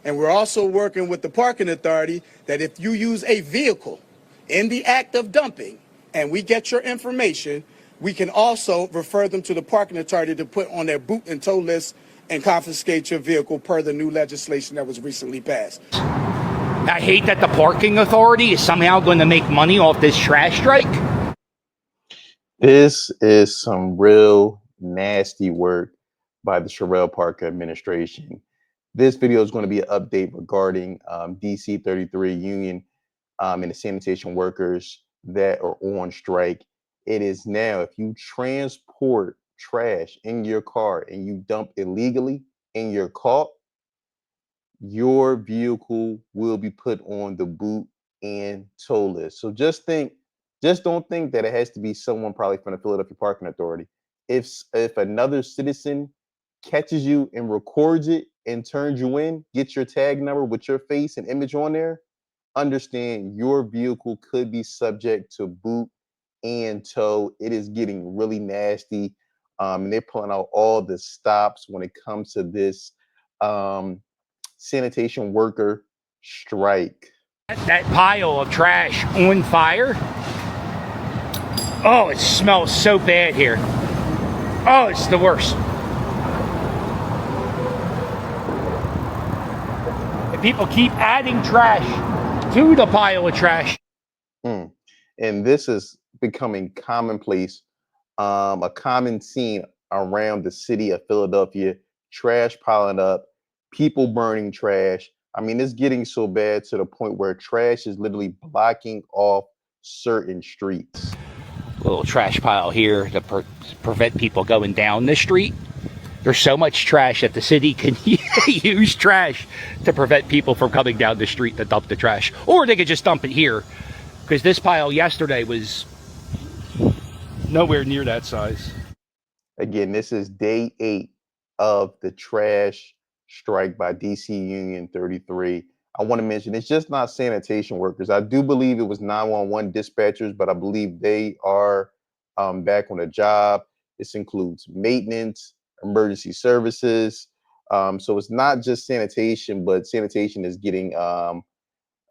And we're also working with the parking authority that if you use a vehicle in the act of dumping and we get your information, we can also refer them to the parking authority to put on their boot and tow list and confiscate your vehicle per the new legislation that was recently passed. I hate that the parking authority is somehow going to make money off this trash strike. This is some real nasty work by the Sherrell Parker administration. This video is going to be an update regarding DC 33 union and the sanitation workers that are on strike. It is now, if you transport trash in your car and you dump illegally and you're caught, your vehicle will be put on the boot and tow list. So just don't think that it has to be someone probably from the Philadelphia Parking Authority. If another citizen catches you and records it and turns you in, gets your tag number with your face and image on there, understand your vehicle could be subject to boot and tow. It is getting really nasty. And they're pulling out all the stops when it comes to this sanitation worker strike. That pile of trash on fire. Oh, it smells so bad here. Oh, it's the worst. And people keep adding trash to the pile of trash. And this is becoming commonplace, a common scene around the city of Philadelphia. Trash piling up, people burning trash. I mean, it's getting so bad to the point where trash is literally blocking off certain streets. A little trash pile here to prevent people going down the street. There's so much trash that the city can use trash to prevent people from coming down the street to dump the trash. Or they could just dump it here, because this pile yesterday was nowhere near that size. Again, this is day 8 of the trash strike by DC Union 33. I want to mention it's just not sanitation workers. I do believe it was 911 dispatchers, but I believe they are back on the job. This includes maintenance, emergency services. So it's not just sanitation, but sanitation is getting a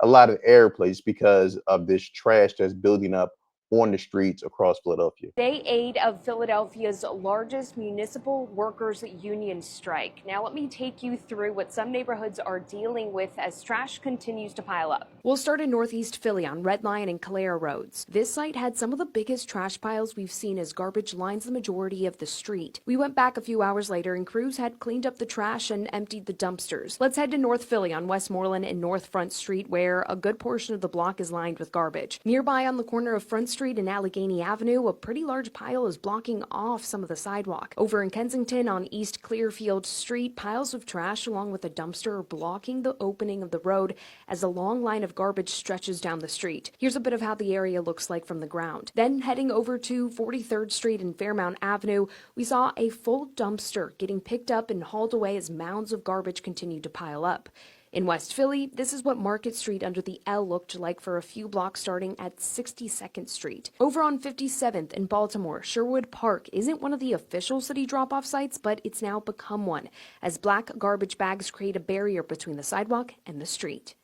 lot of airplays because of this trash that's building up on the streets across Philadelphia. Day 8 of Philadelphia's largest municipal workers union strike. Now let me take you through what some neighborhoods are dealing with as trash continues to pile up. We'll start in Northeast Philly on Red Lion and Calera roads. This site had some of the biggest trash piles we've seen as garbage lines the majority of the street. We went back a few hours later and crews had cleaned up the trash and emptied the dumpsters. Let's head to North Philly on Westmoreland and North Front Street, where a good portion of the block is lined with garbage. Nearby on the corner of Front Street and Allegheny Avenue, a pretty large pile is blocking off some of the sidewalk. Over in Kensington on East Clearfield Street, piles of trash along with a dumpster are blocking the opening of the road as a long line of garbage stretches down the street. Here's a bit of how the area looks like from the ground. Then heading over to 43rd Street and Fairmount Avenue, we saw a full dumpster getting picked up and hauled away as mounds of garbage continued to pile up. In West Philly, this is what Market Street under the L looked like for a few blocks starting at 62nd Street. Over on 57th in Baltimore, Sherwood Park isn't one of the official city drop-off sites, but it's now become one, as black garbage bags create a barrier between the sidewalk and the street.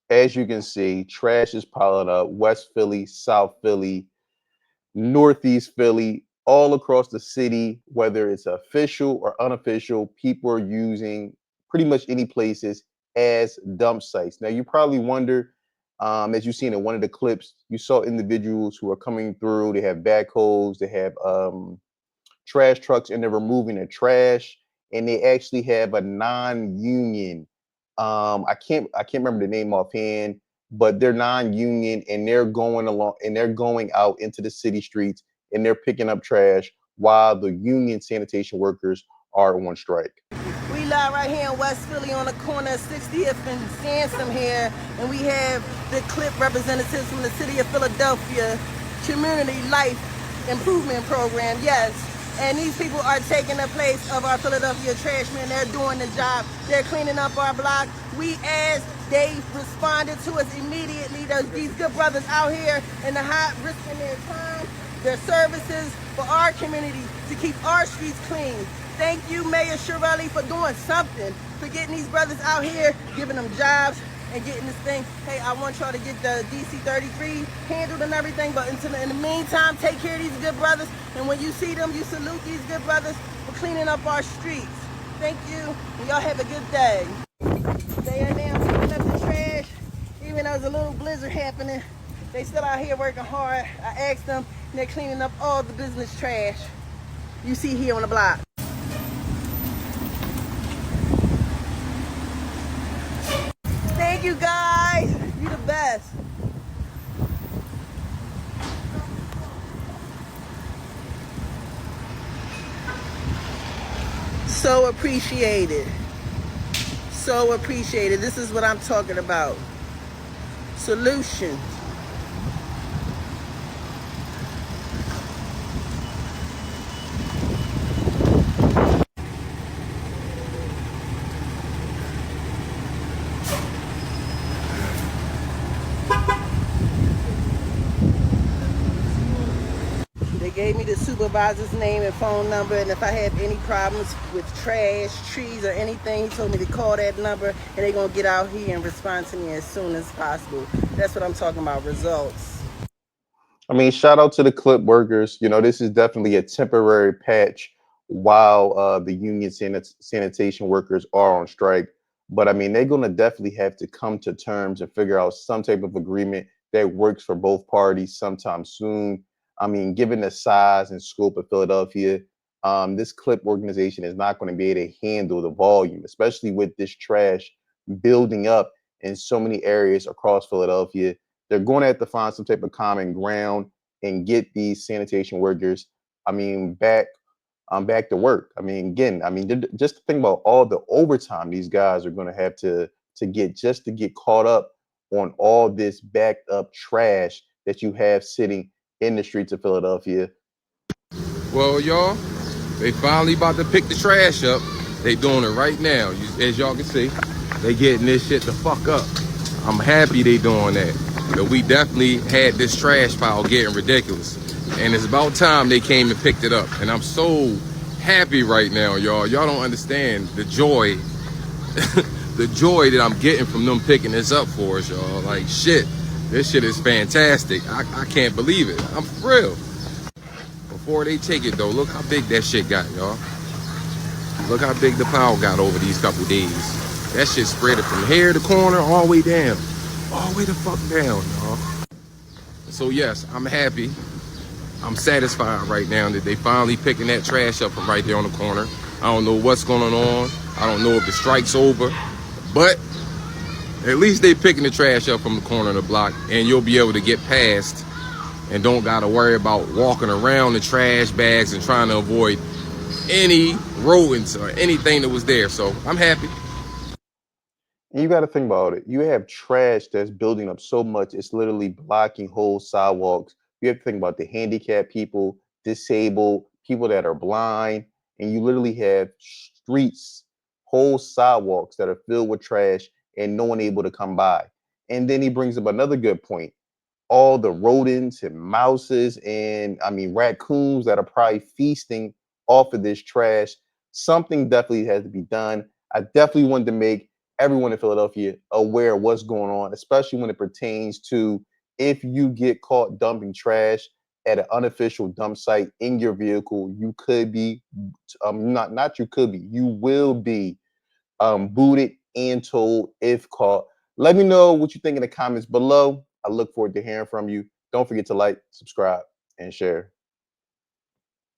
As you can see, trash is piling up. West Philly, South Philly, Northeast Philly, all across the city, whether it's official or unofficial, people are using pretty much any places as dump sites. Now, you probably wonder, as you've seen in one of the clips, you saw individuals who are coming through. They have backhoes, they have trash trucks, and they're removing the trash. And they actually have a non-union. I can't remember the name offhand, but they're non-union, and they're going along and they're going out into the city streets and they're picking up trash while the union sanitation workers are on strike. We live right here in West Philly on the corner of 60th and Sansom here, and we have the CLIP representatives from the City of Philadelphia Community Life Improvement Program, yes. And these people are taking the place of our Philadelphia trash men. They're doing the job. They're cleaning up our block. We asked, they responded to us immediately. There's these good brothers out here in the hot, risking their time, their services for our community to keep our streets clean. Thank you, Mayor Shirley, for doing something, for getting these brothers out here, giving them jobs, and getting this thing. Hey, I want y'all to get the DC 33 handled and everything, but in the meantime, take care of these good brothers, and when you see them, you salute these good brothers for cleaning up our streets. Thank you, and y'all have a good day. They are now picking up the trash, even though there's a little blizzard happening. They still out here working hard. I asked them, and they're cleaning up all the business trash you see here on the block. Thank you guys, you the best. So appreciated. So appreciated. This is what I'm talking about. Solutions. They gave me the supervisor's name and phone number, and if I have any problems with trash, trees, or anything, he told me to call that number, and they're going to get out here and respond to me as soon as possible. That's what I'm talking about, results. I mean, shout out to the clip workers. You know, this is definitely a temporary patch while the union sanitation workers are on strike. But I mean, they're going to definitely have to come to terms and figure out some type of agreement that works for both parties sometime soon. I mean, given the size and scope of Philadelphia, this clip organization is not going to be able to handle the volume, especially with this trash building up in so many areas across Philadelphia. They're going to have to find some type of common ground and get these sanitation workers, I mean, back to work. I mean, again, I mean, just to think about all the overtime these guys are going to have to get just to get caught up on all this backed up trash that you have sitting in the streets of Philadelphia. Well, y'all, they finally about to pick the trash up. They doing it right now. As y'all can see, they getting this shit the fuck up. I'm happy they doing that. But we definitely had this trash pile getting ridiculous. And it's about time they came and picked it up. And I'm so happy right now, y'all. Y'all don't understand the joy, the joy that I'm getting from them picking this up for us, y'all. Like, shit, this shit is fantastic. I can't believe it. I'm for real. Before they take it, though, look how big that shit got, y'all. Look how big the pile got over these couple days. That shit spread it from here to corner all the way down. All the way the fuck down, y'all. So, yes, I'm happy. I'm satisfied right now that they finally picking that trash up from right there on the corner. I don't know what's going on. I don't know if the strike's over. But at least they picking the trash up from the corner of the block, and you'll be able to get past and don't got to worry about walking around the trash bags and trying to avoid any rodents or anything that was there. So I'm happy. And you got to think about it. You have trash that's building up so much, it's literally blocking whole sidewalks. You have to think about the handicapped people, disabled, people that are blind, and you literally have streets, whole sidewalks that are filled with trash and no one able to come by. And then he brings up another good point. All the rodents and mouses and I mean raccoons that are probably feasting off of this trash. Something definitely has to be done. I definitely wanted to make everyone in Philadelphia aware of what's going on, especially when it pertains to if you get caught dumping trash at an unofficial dump site in your vehicle, you could be you will be booted and told if caught. Let me know what you think in the comments below. I look forward to hearing from you. Don't forget to like, subscribe, and share.